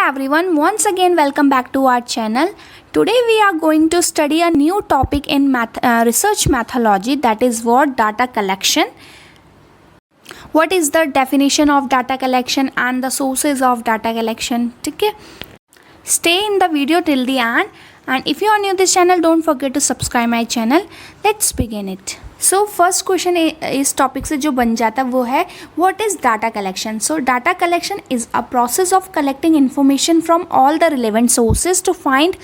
everyone, once again welcome back to our channel. Today we are going to study a new topic in research methodology, that is what data collection. What is the definition of data collection and the sources of data collection? ठीक है, stay in the video till the end, and if you are new to this channel, don't forget to subscribe my channel. Let's begin it. So first question इस topic से जो बन जाता है वो है what is data collection. So data collection is a process of collecting information from all the relevant sources to find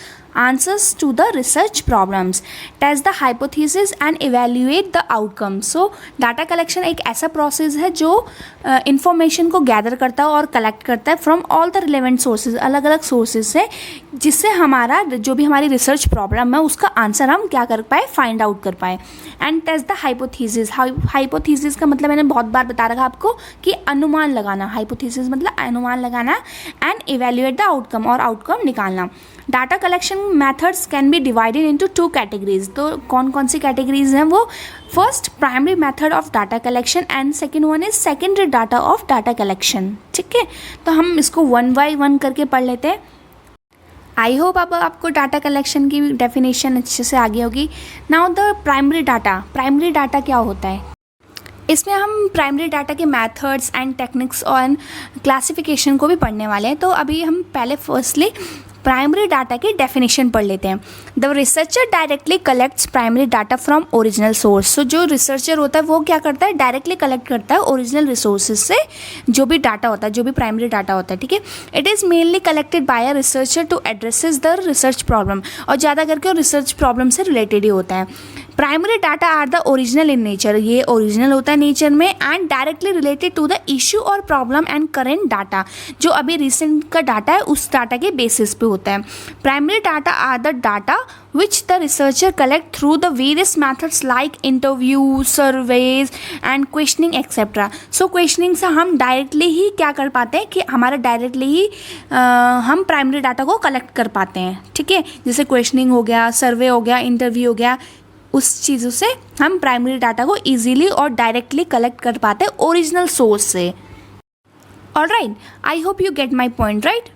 answers to the research problems, test the hypothesis and evaluate the outcome. So data collection एक ऐसा process है जो information को gather करता है और collect करता है from all the relevant sources, अलग अलग sources से, जिससे हमारा जो भी हमारी research problem है उसका आंसर हम क्या कर पाए, find out कर पाए. And test the hypothesis. hypothesis का मतलब मैंने बहुत बार बता रखा आपको कि अनुमान लगाना. hypothesis मतलब अनुमान लगाना. and evaluate the outcome और outcome निकालना. Data collection methods can be divided into two categories. तो कौन कौन सी कैटेगरीज हैं वो? First primary method of data collection and second one is secondary data of data collection. ठीक है, तो हम इसको वन बाय वन करके पढ़ लेते हैं. आई होप अब आपको डाटा कलेक्शन की डेफिनेशन अच्छे से आ गई होगी. नाउ द प्राइमरी डाटा क्या होता है? इसमें हम प्राइमरी डाटा के मेथड्स एंड टेक्निक्स और क्लासिफिकेशन को भी पढ़ने वाले हैं. तो अभी हम पहले फर्स्टली प्राइमरी डाटा की डेफिनेशन पढ़ लेते हैं. The researcher directly collects primary data from original source. So जो रिसर्चर होता है वो क्या करता है, डायरेक्टली कलेक्ट करता है ओरिजिनल रिसोर्सेज से जो भी डाटा होता है, जो भी प्राइमरी डाटा होता है. ठीक है, it is mainly collected by a researcher to addresses the research problem. और ज़्यादा करके वो रिसर्च प्रॉब्लम से रिलेटेड ही होता है. Primary data are the original in nature. ये ओरिजिनल होता है नेचर में and directly related to the issue और प्रॉब्लम एंड करेंट डाटा. जो अभी रिसेंट का डाटा है उस डाटा के बेसिस पे होता है. Primary data are the data which the researcher collect through the various methods like interview, surveys and questioning etcetera. So questioning से हम डायरेक्टली ही क्या कर पाते हैं कि हमारा डायरेक्टली ही हम प्राइमरी डाटा को कलेक्ट कर पाते हैं. ठीक है, जैसे क्वेश्चनिंग हो गया, सर्वे हो गया, इंटरव्यू हो गया, उस चीज़ों से हम प्राइमरी डाटा को इजीली और डायरेक्टली कलेक्ट कर पाते हैं ओरिजिनल सोर्स से. Alright, I hope you get my point, right?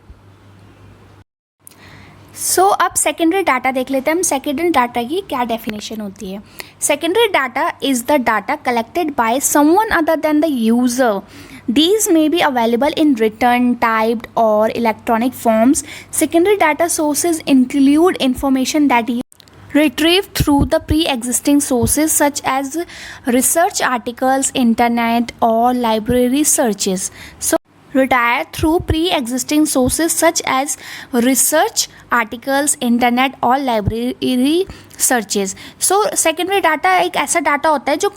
So अब सेकेंडरी डाटा देख लेते हैं हम. सेकेंडरी डाटा की क्या डेफिनेशन होती है? Secondary data is the data collected by someone other than the user. These may be available in written, typed or electronic forms. Secondary data sources include information that is retrieved through the pre-existing sources such as research articles, internet or library searches. So retrieved through pre-existing sources such as research articles, internet और library searches. So secondary data एक ऐसा data होता है जो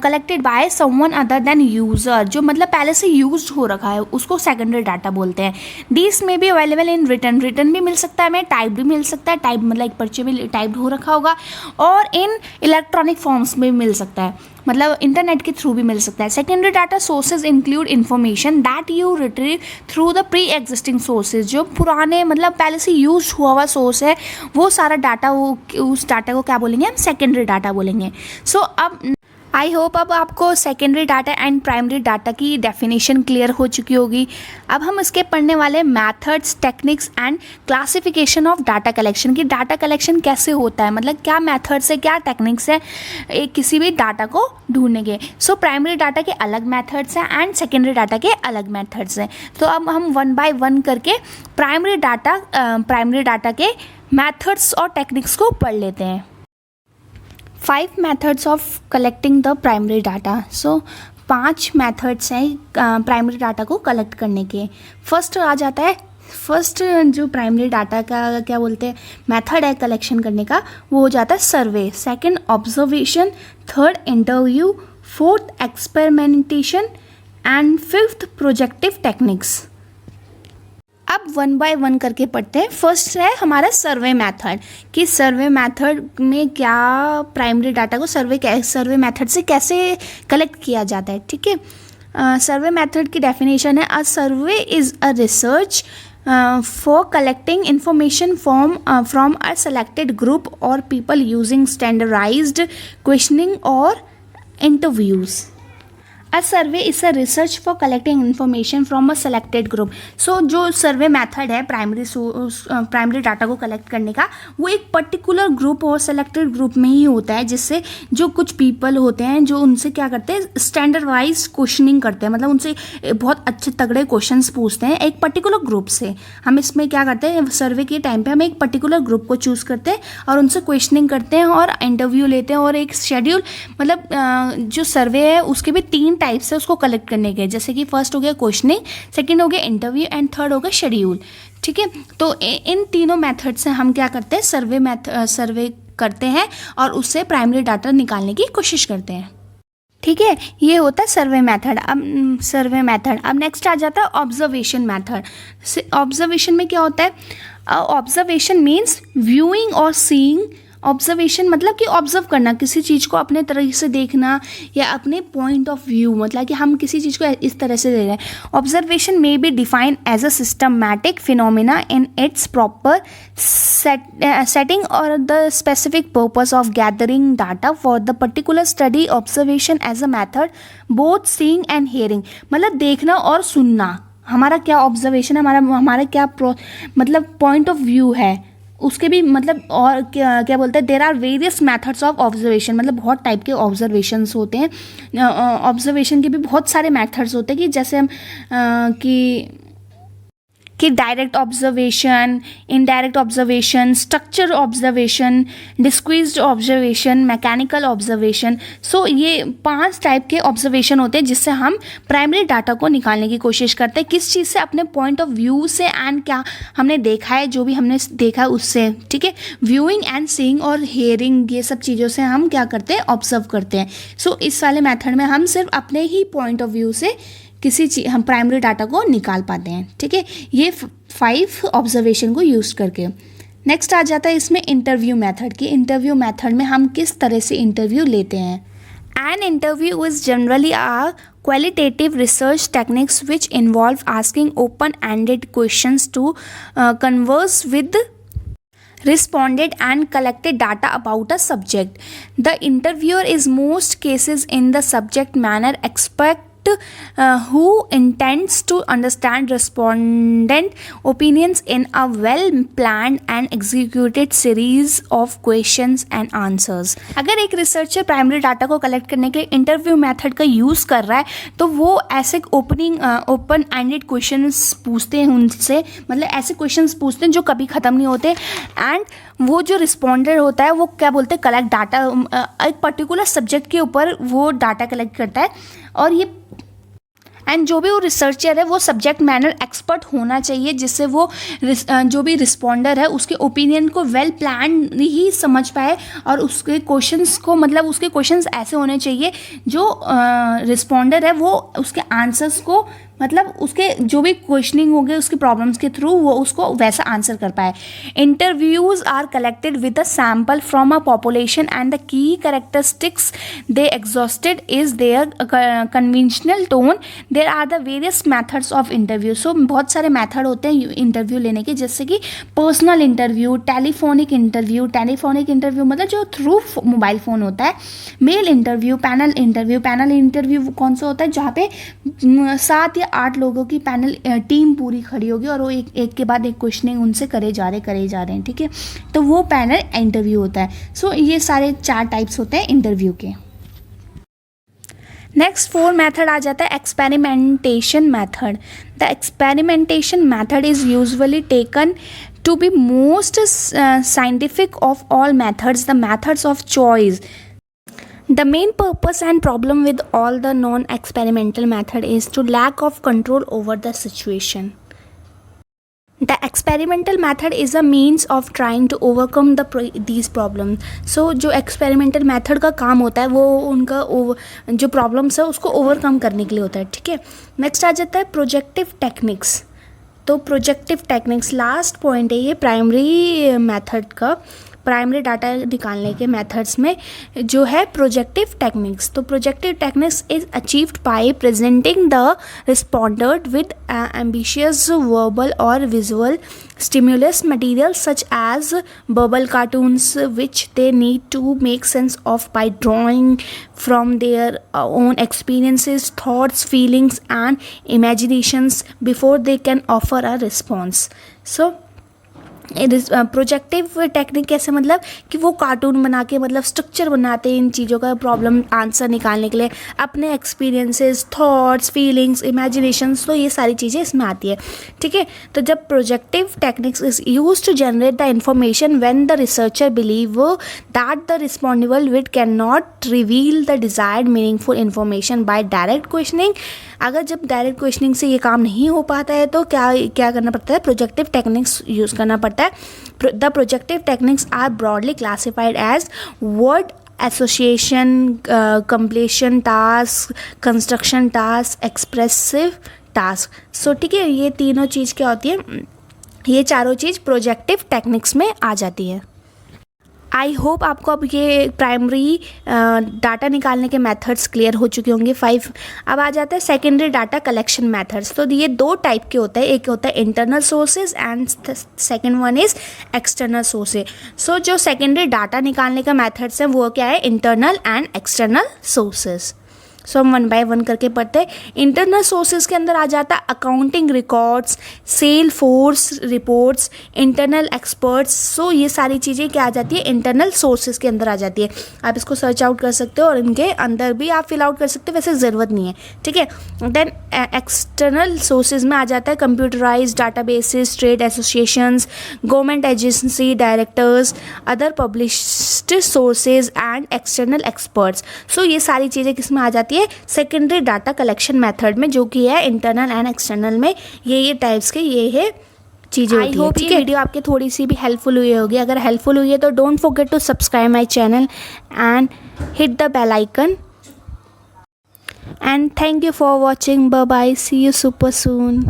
collected by someone other than user, जो मतलब पहले से यूज हो रखा है, उसको सेकेंडरी डाटा बोलते हैं. दिस में भी अवेलेबल इन रिटर्न भी मिल सकता है, हमें टाइप भी मिल सकता है, टाइप मतलब एक पर्चे में टाइप हो रखा होगा, और इन इलेक्ट्रॉनिक फॉर्म्स में मिल सकता है, मतलब इंटरनेट के थ्रू भी मिल सकता है. Secondary data sources include information that you retrieve through the pre existing sources. जो पुराने मतलब पहले से यूज हुआ सोर्स है वो सारा डाटा, वो उस डाटा को क्या बोलेंगे हम? सेकेंडरी डाटा बोलेंगे. सो अब आई होप अब आपको secondary data and primary data की डेफिनेशन क्लियर हो चुकी होगी. अब हम इसके पढ़ने वाले methods, techniques and classification of data collection की. डाटा कलेक्शन कैसे होता है, मतलब क्या मैथड्स है, क्या टेक्निक्स है एक किसी भी डाटा को ढूंढने के. सो प्राइमरी डाटा के अलग मैथड्स हैं एंड सेकेंडरी डाटा के अलग मैथड्स हैं. तो अब हम वन बाय वन करके प्राइमरी डाटा के मैथड्स और टेक्निक्स को पढ़ लेते हैं. 5 methods of collecting the primary data. So 5 methods हैं प्राइमरी डाटा को कलेक्ट करने के. फर्स्ट आ जाता है, फर्स्ट जो प्राइमरी डाटा का क्या बोलते हैं मेथड है कलेक्शन करने का, वो हो जाता है survey. Second observation, third interview, fourth experimentation and fifth projective techniques. अब वन बाय वन करके पढ़ते हैं. फर्स्ट है हमारा सर्वे मेथड, कि सर्वे मेथड में क्या प्राइमरी डाटा को सर्वे मेथड से कैसे कलेक्ट किया जाता है. ठीक है, सर्वे मेथड की डेफिनेशन है, a survey is a research for collecting information from a selected group और पीपल यूजिंग स्टैंडर्डाइज्ड क्वेश्चनिंग और interviews. A survey is a research for collecting information from a selected group. So जो survey method है primary data को collect करने का, वो एक particular group और सेलेक्टेड ग्रुप में ही होता है, जिससे जो कुछ पीपल होते हैं जो उनसे क्या करते हैं, स्टैंडर्ड वाइज क्वेश्चनिंग करते हैं, मतलब उनसे बहुत अच्छे तगड़े क्वेश्चंस पूछते हैं एक पर्टिकुलर ग्रुप से. हम इसमें क्या करते हैं, सर्वे के टाइम पे हम एक पर्टिकुलर ग्रुप को चूज़ करते हैं और उनसे क्वेश्चनिंग करते हैं और इंटरव्यू लेते हैं, और एक शेड्यूल, मतलब जो सर्वे है उसके भी 3 टाइप्स है उसको कलेक्ट करने के. जैसे कि फर्स्ट हो गया क्वेश्चनिंग, सेकंड हो गया इंटरव्यू एंड थर्ड हो गया शेड्यूल. ठीक है, तो इन तीनों मेथड से हम क्या करते हैं, सर्वे करते हैं और उससे प्राइमरी डाटा निकालने की कोशिश करते हैं. ठीक है, ये होता है सर्वे मेथड. अब नेक्स्ट आ जाता है ऑब्जर्वेशन मेथड. ऑब्जर्वेशन में क्या होता है, ऑब्जर्वेशन मीन्स व्यूइंग और सीइंग. ऑब्जर्वेशन मतलब कि ऑब्जर्व करना, किसी चीज़ को अपने तरह से देखना या अपने पॉइंट ऑफ व्यू, मतलब कि हम किसी चीज़ को इस तरह से देख रहे हैं. Observation may be defined as a systematic phenomena in its proper setting or the specific purpose of gathering data for the particular study. Observation as a method both seeing and hearing, मतलब देखना और सुनना. हमारा क्या observation है, हमारा क्या मतलब पॉइंट ऑफ व्यू है, उसके भी मतलब, और क्या बोलते हैं, there are various methods of observation, मतलब बहुत टाइप के ऑब्जर्वेशंस होते हैं. ऑब्जर्वेशन के भी बहुत सारे मेथड्स होते हैं, कि जैसे हम कि direct observation, indirect observation, structure observation, disguised observation, mechanical observation. So ये 5 टाइप के ऑब्जर्वेशन होते हैं जिससे हम प्राइमरी डाटा को निकालने की कोशिश करते हैं, किस चीज़ से, अपने पॉइंट ऑफ व्यू से एंड क्या हमने देखा है, जो भी हमने देखा है उससे. ठीक है, व्यूइंग एंड सीइंग और हेयरिंग, ये सब चीज़ों से हम क्या करते हैं, ऑब्जर्व करते हैं. सो इस वाले मेथड में हम सिर्फ अपने ही पॉइंट ऑफ व्यू से हम प्राइमरी डाटा को निकाल पाते हैं. ठीक है, ये 5 ऑब्जर्वेशन को यूज़ करके. नेक्स्ट आ जाता है इसमें इंटरव्यू मेथड की. इंटरव्यू मेथड में हम किस तरह से इंटरव्यू लेते हैं. An interview is generally a qualitative research techniques which involve asking open-ended questions to converse with responded and collected data about a subject. The interviewer is most cases in the subject matter expert who intends to understand respondent opinions in a well planned and executed series of questions and answers. अगर एक researcher primary data को collect करने के interview method का use कर रहा है, तो वो ऐसे ओपन एंडेड क्वेश्चंस पूछते हैं उनसे, मतलब ऐसे क्वेश्चंस पूछते हैं जो कभी ख़त्म नहीं होते. एंड वो जो रिस्पॉन्डर होता है वो क्या बोलते हैं, कलेक्ट डाटा, एक पर्टिकुलर सब्जेक्ट के ऊपर वो डाटा कलेक्ट करता है. और ये एंड जो भी वो रिसर्चर है वो सब्जेक्ट मैटर एक्सपर्ट होना चाहिए, जिससे वो जो भी रिस्पॉन्डर है उसके ओपिनियन को वेल प्लान ही समझ पाए, और उसके क्वेश्चंस को, मतलब उसके क्वेश्चंस ऐसे होने चाहिए जो रिस्पॉन्डर है वो उसके आंसर्स को, मतलब उसके जो भी क्वेश्चनिंग होंगे उसके प्रॉब्लम्स के थ्रू वो उसको वैसा आंसर कर पाए. Interviews are collected with a sample from a population and the key characteristics they exhausted is their conventional tone. There are the various methods of interview. So बहुत सारे मैथड होते हैं इंटरव्यू लेने के, जैसे कि पर्सनल इंटरव्यू, टेलीफोनिक इंटरव्यू मतलब जो थ्रू मोबाइल फ़ोन होता है, मेल इंटरव्यू, पैनल इंटरव्यू कौन सा होता है जहाँ पे 7 या 8 लोगों की पैनल टीम पूरी खड़ी होगी और वो एक के बाद एक क्वेश्चनिंग उनसे करे जा रहे हैं. ठीक है, तो वो पैनल इंटरव्यू होता है. सो ये सारे 4 टाइप्स होते हैं इंटरव्यू के. नेक्स्ट 4 मेथड आ जाता है experimentation method. The experimentation method is usually taken to be most scientific of all methods, the methods of choice. The main purpose and problem with all the non-experimental method is to lack of control over the situation. The experimental method is a means of trying to overcome these problems. So जो experimental method का काम होता है वो उनका जो problems है उसको overcome करने के लिए होता है. ठीक है, next आ जाता है projective techniques. तो प्रोजेक्टिव टेक्निक्स लास्ट पॉइंट है ये प्राइमरी मेथड का. प्राइमरी डाटा निकालने के मेथड्स में जो है प्रोजेक्टिव टेक्निक्स। तो projective techniques is achieved by presenting the responder with ambitious verbal और visual stimulus materials such as verbal cartoons which they need to make sense of by drawing from their own experiences, thoughts, feelings and imaginations before they can offer a response. So projective technique कैसे, मतलब कि वो cartoon बना के मतलब structure बनाते हैं इन चीज़ों का प्रॉब्लम आंसर निकालने के लिए, अपने एक्सपीरियंसेस, थॉट्स, फीलिंग्स, इमेजिनेशंस, तो ये सारी चीज़ें इसमें आती है। ठीक है, तो जब projective techniques is use to generate the information when the researcher believe that the respondable with can not reveal the desired meaningful information by direct questioning. अगर जब डायरेक्ट क्वेश्चनिंग से ये काम नहीं हो पाता है तो क्या करना पड़ता है, प्रोजेक्टिव टेक्निक्स यूज़ करना पड़ता है। The projective techniques are broadly classified as word association, completion task, construction task, expressive task. So ठीक है, ये तीनों चीज़ क्या होती है, ये चारों चीज़ प्रोजेक्टिव टेक्निक्स में आ जाती है। आई होप आपको अब ये प्राइमरी डाटा निकालने के मेथड्स क्लियर हो चुके होंगे 5। अब आ जाता है सेकेंडरी डाटा कलेक्शन मेथड्स। तो ये 2 टाइप के होते हैं, एक होता है internal sources and second one is external sources. So जो सेकेंडरी डाटा निकालने का मेथड्स हैं वो क्या है, इंटरनल एंड एक्सटर्नल सोर्सेज। सो हम 1 बाय 1 करके पढ़ते हैं। इंटरनल सोर्सेज के अंदर आ जाता है accounting records, sale force reports, internal experts. So ये सारी चीज़ें क्या आ जाती है, इंटरनल सोर्सेज के अंदर आ जाती है। आप इसको सर्च आउट कर सकते हो और इनके अंदर भी आप फिल आउट कर सकते हो, वैसे ज़रूरत नहीं है। ठीक है, देन एक्सटर्नल सोर्सेज में आ जाता है computerize databases, trade associations, government agency directors, other published sources and external experts. So ये सारी चीज़ें किस में आ जाती है, सेकेंडरी डाटा कलेक्शन मेथड में, जो कि है इंटरनल एंड एक्सटर्नल में। ये टाइप्स के ये है चीज़ें होती है। आई होप ये वीडियो आपके थोड़ी सी भी हेल्पफुल हुई होगी। अगर हेल्पफुल हुई है तो don't forget to subscribe my channel and hit the bell icon. And thank you for watching. Bye bye, see you super soon.